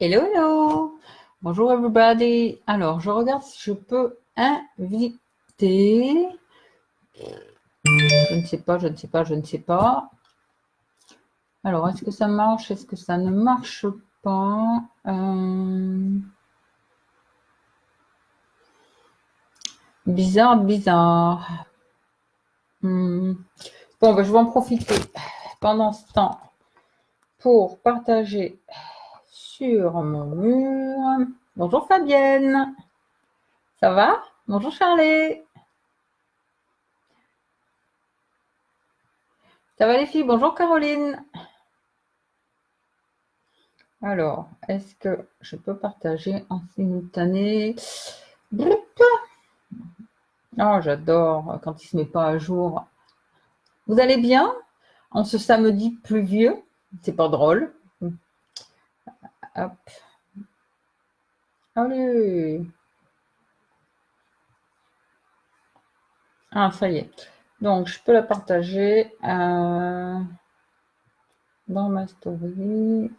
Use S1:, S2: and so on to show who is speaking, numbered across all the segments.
S1: Hello, hello. Bonjour everybody. Alors, je regarde si je peux inviter. Je ne sais pas, je ne sais pas, je ne sais pas. Alors, est-ce que ça marche? Est-ce que ça ne marche pas? Bizarre, bizarre. Bon, ben, je vais en profiter pendant ce temps pour partager sur mon mur. Bonjour Fabienne. Ça va? Bonjour Charlie. Ça va les filles? Bonjour Caroline. Alors, est-ce que je peux partager en simultané? Oh, j'adore quand il ne se met pas à jour. Vous allez bien? En ce samedi pluvieux? C'est pas drôle. Hop. Allez. Ah, ça y est. Donc, je peux la partager dans ma story.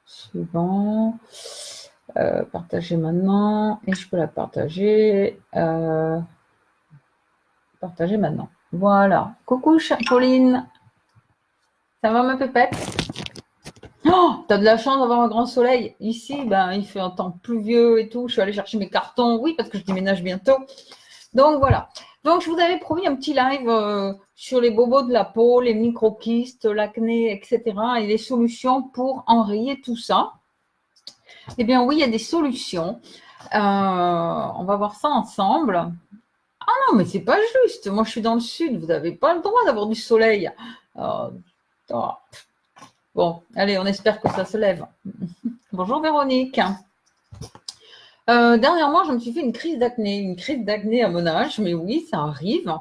S1: Suivant. Partager maintenant. Et je peux la partager. Partager maintenant. Voilà. Coucou Pauline. Ça va ma pépette? Oh, t'as de la chance d'avoir un grand soleil. Ici, ben, il fait un temps pluvieux et tout. Je suis allée chercher mes cartons. Oui, parce que je déménage bientôt. Donc voilà. Donc je vous avais promis un petit live sur les bobos de la peau, les micro-kystes, l'acné, etc. et les solutions pour enrayer tout ça. Eh bien oui, il y a des solutions. On va voir ça ensemble. Ah non, mais c'est pas juste. Moi, je suis dans le sud. Vous n'avez pas le droit d'avoir du soleil. Bon, allez, on espère que ça se lève. Bonjour Véronique. Dernièrement, je me suis fait une crise d'acné à mon âge, mais oui, ça arrive.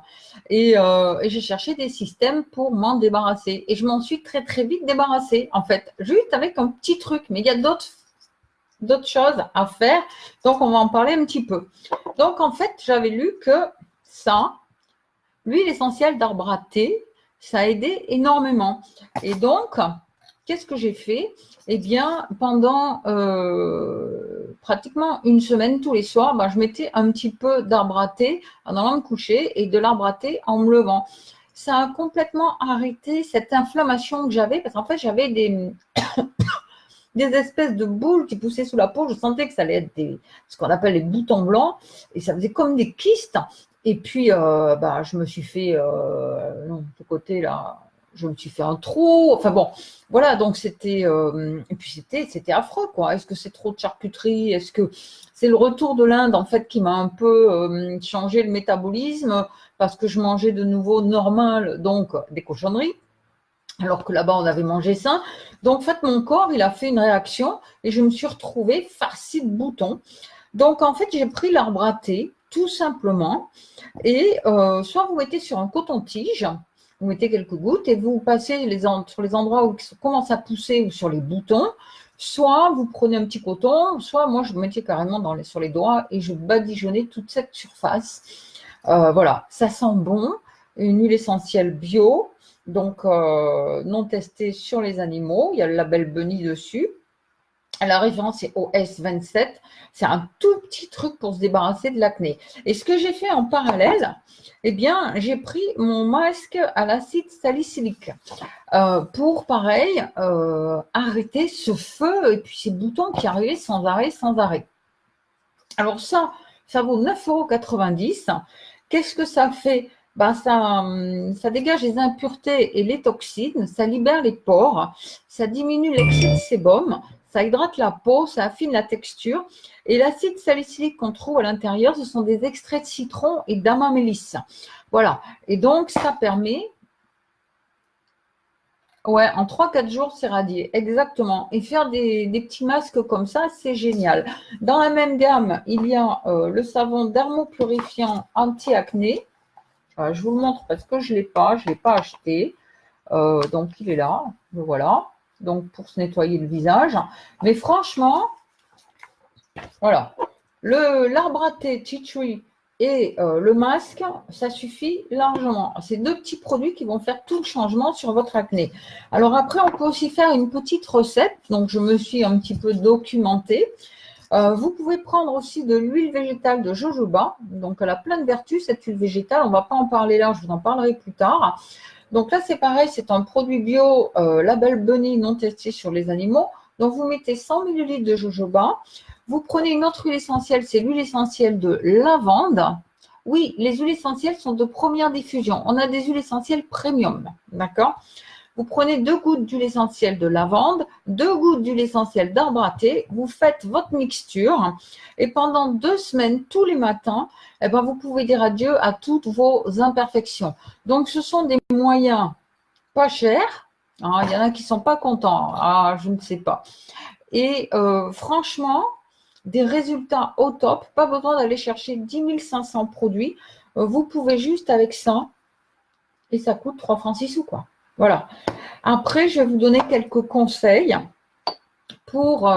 S1: Et j'ai cherché des systèmes pour m'en débarrasser. Et je m'en suis très très vite débarrassée, en fait, juste avec un petit truc. Mais il y a d'autres choses à faire, donc on va en parler un petit peu. Donc en fait, j'avais lu que ça, l'huile essentielle d'arbre à thé, ça aidait énormément. Et donc, qu'est-ce que j'ai fait? Eh bien, pendant pratiquement une semaine, tous les soirs, ben, je mettais un petit peu d'arbre à thé en allant me coucher et de l'arbre à thé en me levant. Ça a complètement arrêté cette inflammation que j'avais, parce qu'en fait, j'avais des espèces de boules qui poussaient sous la peau. Je sentais que ça allait être ce qu'on appelle les boutons blancs, et ça faisait comme des kystes. Et puis, bah, je me suis fait, non, de côté là, je me suis fait un trou. Enfin bon, voilà, donc c'était, et puis c'était affreux, quoi. Est-ce que c'est trop de charcuterie? Est-ce que c'est le retour de l'Inde, en fait, qui m'a un peu changé le métabolisme parce que je mangeais de nouveau normal, donc des cochonneries, alors que là-bas, on avait mangé sain. Donc, en fait, mon corps, il a fait une réaction et je me suis retrouvée farcie de boutons. Donc, en fait, j'ai pris l'arbre à thé, tout simplement, et soit vous mettez sur un coton-tige, vous mettez quelques gouttes et vous passez sur les endroits où ça commence à pousser ou sur les boutons, soit vous prenez un petit coton, soit moi, je me mettais carrément sur les doigts et je badigeonnais toute cette surface. Voilà, ça sent bon, une huile essentielle bio, donc non testée sur les animaux, il y a le label Bunny dessus. La référence est OS27. C'est un tout petit truc pour se débarrasser de l'acné. Et ce que j'ai fait en parallèle, eh bien, j'ai pris mon masque à l'acide salicylique pour, pareil, arrêter ce feu et puis ces boutons qui arrivaient sans arrêt, sans arrêt. Alors ça vaut 9,90 €. Qu'est-ce que ça fait? Ben ça dégage les impuretés et les toxines, ça libère les pores, ça diminue l'excès de sébum, ça hydrate la peau, ça affine la texture. Et l'acide salicylique qu'on trouve à l'intérieur, ce sont des extraits de citron et d'amamélis. Voilà. Et donc, ça permet... Ouais, en 3-4 jours, c'est radié. Exactement. Et faire des petits masques comme ça, c'est génial. Dans la même gamme, il y a le savon dermopurifiant anti-acné. Je vous le montre parce que je ne l'ai pas acheté. Donc, il est là. Voilà. Donc, pour se nettoyer le visage. Mais franchement, voilà. L'arbre à thé Tea Tree Et le masque, ça suffit largement. C'est 2 petits produits qui vont faire tout le changement sur votre acné. Alors après, on peut aussi faire une petite recette. Donc, je me suis un petit peu documentée. Vous pouvez prendre aussi de l'huile végétale de jojoba. Donc, elle a plein de vertus, cette huile végétale. On ne va pas en parler là, je vous en parlerai plus tard. Donc là, c'est pareil, c'est un produit bio label Bunny non testé sur les animaux. Donc, vous mettez 100 ml de jojoba. Vous prenez une autre huile essentielle, c'est l'huile essentielle de lavande. Oui, les huiles essentielles sont de première diffusion. On a des huiles essentielles premium, d'accord? Vous prenez 2 gouttes d'huile essentielle de lavande, 2 gouttes d'huile essentielle d'arbre à thé, vous faites votre mixture et pendant 2 semaines, tous les matins, eh ben, vous pouvez dire adieu à toutes vos imperfections. Donc, ce sont des moyens pas chers. Hein, il y en a qui ne sont pas contents. Ah, je ne sais pas. Et franchement, des résultats au top. Pas besoin d'aller chercher 10 500 produits. Vous pouvez juste avec ça et ça coûte 3 francs 6 sous, quoi. Voilà. Après, je vais vous donner quelques conseils pour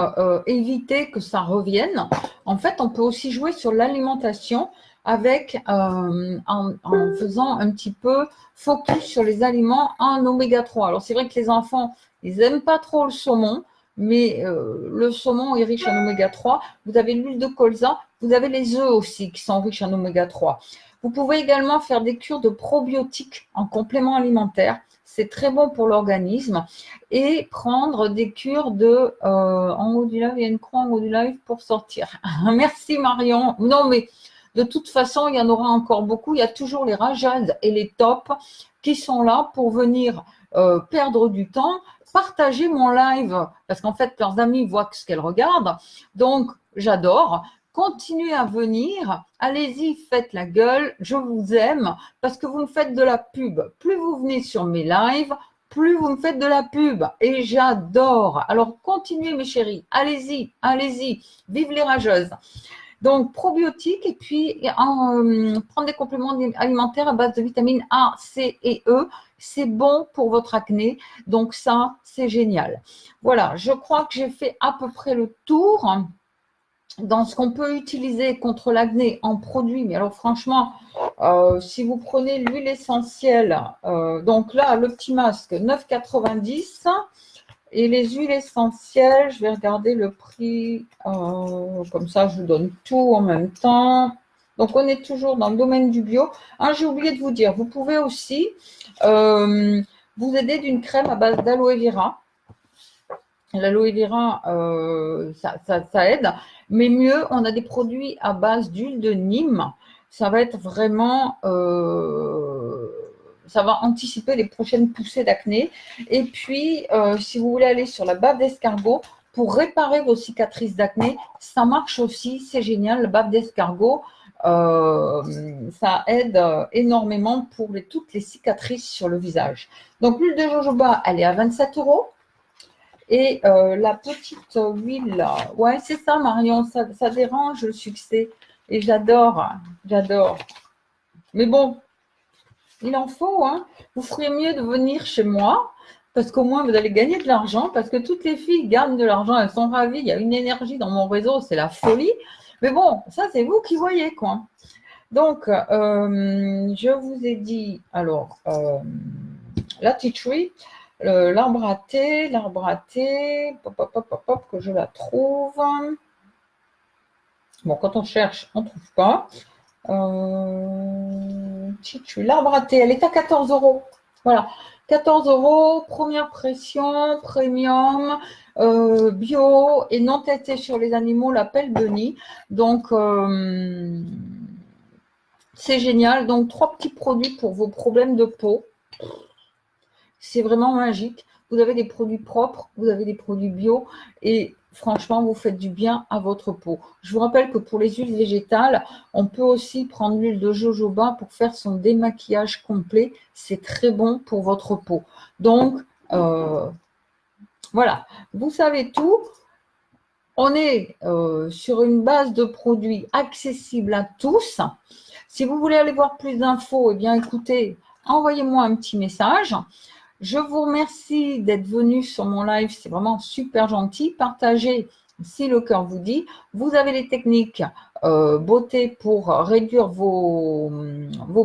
S1: éviter que ça revienne. En fait, on peut aussi jouer sur l'alimentation avec en faisant un petit peu focus sur les aliments en oméga 3. Alors, c'est vrai que les enfants, ils n'aiment pas trop le saumon, mais le saumon est riche en oméga 3. Vous avez l'huile de colza, vous avez les œufs aussi qui sont riches en oméga 3. Vous pouvez également faire des cures de probiotiques en complément alimentaire. C'est très bon pour l'organisme. Et prendre des cures de… en haut du live, il y a une croix en haut du live pour sortir. Merci Marion. Non, mais de toute façon, il y en aura encore beaucoup. Il y a toujours les rajades et les tops qui sont là pour venir perdre du temps, partager mon live, parce qu'en fait, leurs amis voient ce qu'elles regardent. Donc, j'adore. Continuez à venir, allez-y, faites la gueule, je vous aime, parce que vous me faites de la pub. Plus vous venez sur mes lives, plus vous me faites de la pub, et j'adore. Alors, continuez mes chéris, allez-y, allez-y, vive les rageuses. Donc, probiotiques, et puis prendre des compléments alimentaires à base de vitamines A, C et E, c'est bon pour votre acné, donc ça, c'est génial. Voilà, je crois que j'ai fait à peu près le tour dans ce qu'on peut utiliser contre l'acné en produit. Mais alors franchement, si vous prenez l'huile essentielle, donc là, le petit masque, 9,90 €. Et les huiles essentielles, je vais regarder le prix, comme ça je vous donne tout en même temps. Donc on est toujours dans le domaine du bio. J'ai oublié de vous dire, vous pouvez aussi vous aider d'une crème à base d'aloe vera. L'aloe vera, ça aide. Mais mieux, on a des produits à base d'huile de Nîmes. Ça va être vraiment… ça va anticiper les prochaines poussées d'acné. Et puis, si vous voulez aller sur la bave d'escargot, pour réparer vos cicatrices d'acné, ça marche aussi. C'est génial, la bave d'escargot. Ça aide énormément pour toutes les cicatrices sur le visage. Donc, l'huile de jojoba, elle est à 27 €. Et la petite huile, là, ouais, c'est ça, Marion, ça dérange le succès. Et j'adore, j'adore. Mais bon, il en faut, hein. Vous feriez mieux de venir chez moi, parce qu'au moins, vous allez gagner de l'argent, parce que toutes les filles gagnent de l'argent, elles sont ravies. Il y a une énergie dans mon réseau, c'est la folie. Mais bon, ça, c'est vous qui voyez, quoi. Donc, je vous ai dit, alors, la tea tree. L'arbre à thé, que je la trouve. Bon, quand on cherche, on ne trouve pas. L'arbre à thé, elle est à 14 €. Voilà, 14 €, première pression, premium, bio et non testé sur les animaux, l'appelle Bunny. Donc, c'est génial. Donc, 3 petits produits pour vos problèmes de peau. C'est vraiment magique. Vous avez des produits propres, vous avez des produits bio et franchement, vous faites du bien à votre peau. Je vous rappelle que pour les huiles végétales, on peut aussi prendre l'huile de jojoba pour faire son démaquillage complet. C'est très bon pour votre peau. Donc, voilà, vous savez tout. On est sur une base de produits accessibles à tous. Si vous voulez aller voir plus d'infos, eh bien, écoutez, envoyez-moi un petit message. Je vous remercie d'être venu sur mon live, c'est vraiment super gentil. Partagez si le cœur vous dit, vous avez les techniques beauté pour réduire vos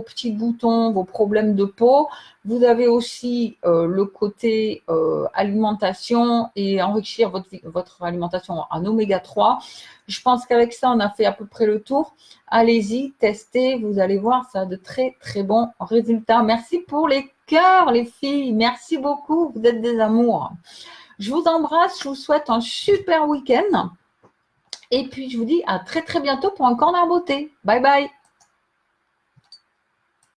S1: petits boutons, vos problèmes de peau. Vous avez aussi le côté alimentation et enrichir votre alimentation en oméga 3. Je pense qu'avec ça, on a fait à peu près le tour. Allez-y, testez, vous allez voir, ça a de très très bons résultats. Merci pour les cœurs, les filles. Merci beaucoup, vous êtes des amours. Je vous embrasse, je vous souhaite un super week-end. Et puis, je vous dis à très très bientôt pour un corner beauté. Bye bye.